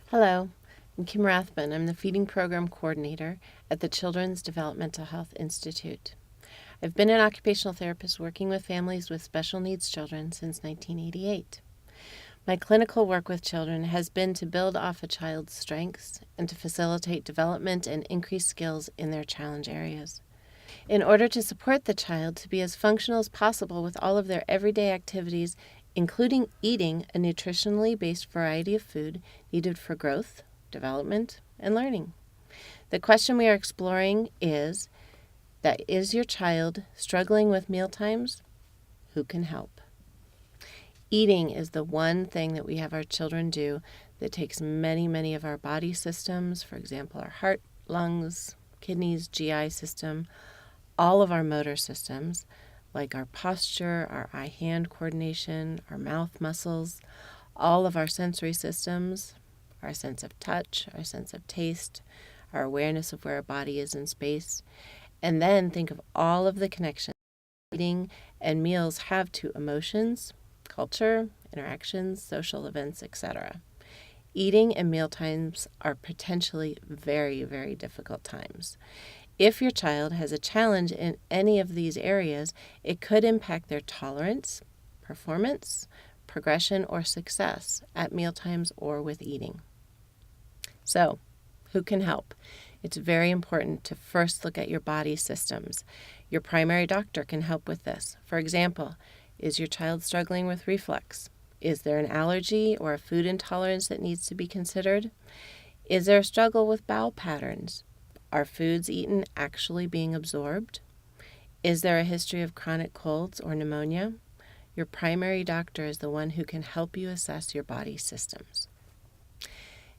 Hello, I'm Kim Rathbun. I'm the Feeding Program Coordinator at the Children's Developmental Health Institute. I've been an occupational therapist working with families with special needs children since 1988. My clinical work with children has been to build off a child's strengths and to facilitate development and increase skills in their challenge areas. In order to support the child to be as functional as possible with all of their everyday activities, including eating a nutritionally based variety of food needed for growth, development, and learning. The question we are exploring is your child struggling with meal times? Who can help? Eating is the one thing that we have our children do that takes many of our body systems, for example, our heart, lungs, kidneys, GI system, all of our motor systems, like our posture, our eye-hand coordination, our mouth muscles, all of our sensory systems, our sense of touch, our sense of taste, our awareness of where our body is in space, and then think of all of the connections eating and meals have to emotions, culture, interactions, social events, etc. Eating and meal times are potentially very difficult times. If your child has a challenge in any of these areas, it could impact their tolerance, performance, progression, or success at mealtimes or with eating. So, who can help? It's very important to first look at your body systems. Your primary doctor can help with this. For example, is your child struggling with reflux? Is there an allergy or a food intolerance that needs to be considered? Is there a struggle with bowel patterns? Are foods eaten actually being absorbed? Is there a history of chronic colds or pneumonia? Your primary doctor is the one who can help you assess your body systems.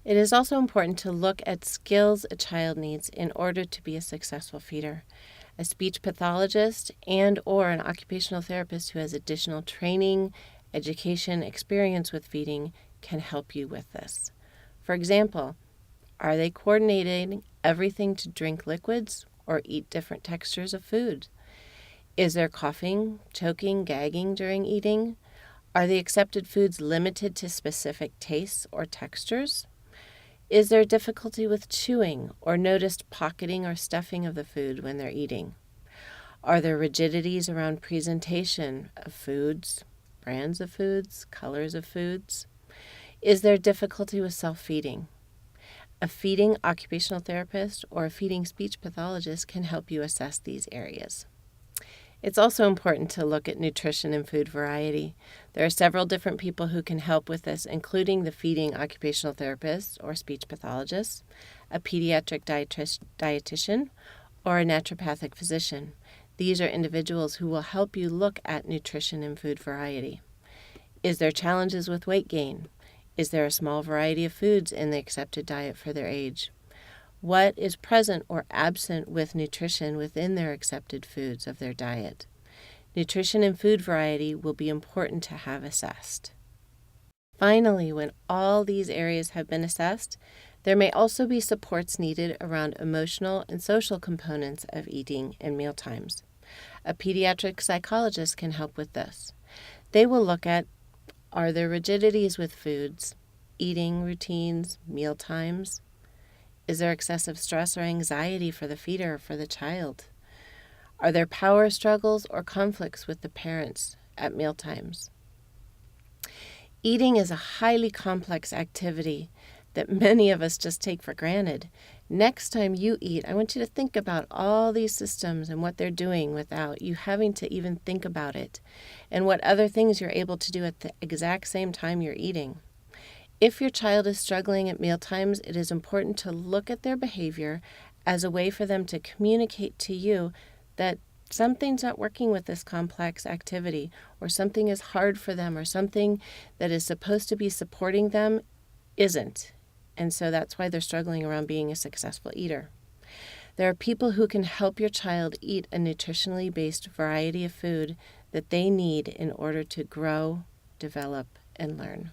It is also important to look at skills a child needs in order to be a successful feeder. A speech pathologist and/or an occupational therapist who has additional training, education, experience with feeding can help you with this. For example, are they coordinating everything to drink liquids or eat different textures of food? Is there coughing, choking, gagging during eating? Are the accepted foods limited to specific tastes or textures? Is there difficulty with chewing or noticed pocketing or stuffing of the food when they're eating? Are there rigidities around presentation of foods, brands of foods, colors of foods? Is there difficulty with self-feeding? A feeding occupational therapist or a feeding speech pathologist can help you assess these areas. It's also important to look at nutrition and food variety. There are several different people who can help with this, including the feeding occupational therapist or speech pathologist, a pediatric dietitian, or a naturopathic physician. These are individuals who will help you look at nutrition and food variety. Is there challenges with weight gain? Is there a small variety of foods in the accepted diet for their age? What is present or absent with nutrition within their accepted foods of their diet? Nutrition and food variety will be important to have assessed. Finally, when all these areas have been assessed, there may also be supports needed around emotional and social components of eating and meal times. A pediatric psychologist can help with this. They will look at, are there rigidities with foods, eating routines, meal times? Is there excessive stress or anxiety for the feeder or for the child? Are there power struggles or conflicts with the parents at meal times? Eating is a highly complex activity that many of us just take for granted. Next time you eat, I want you to think about all these systems and what they're doing without you having to even think about it, and what other things you're able to do at the exact same time you're eating. If your child is struggling at mealtimes, it is important to look at their behavior as a way for them to communicate to you that something's not working with this complex activity, or something is hard for them, or something that is supposed to be supporting them isn't. And so that's why they're struggling around being a successful eater. There are people who can help your child eat a nutritionally based variety of food that they need in order to grow, develop, and learn.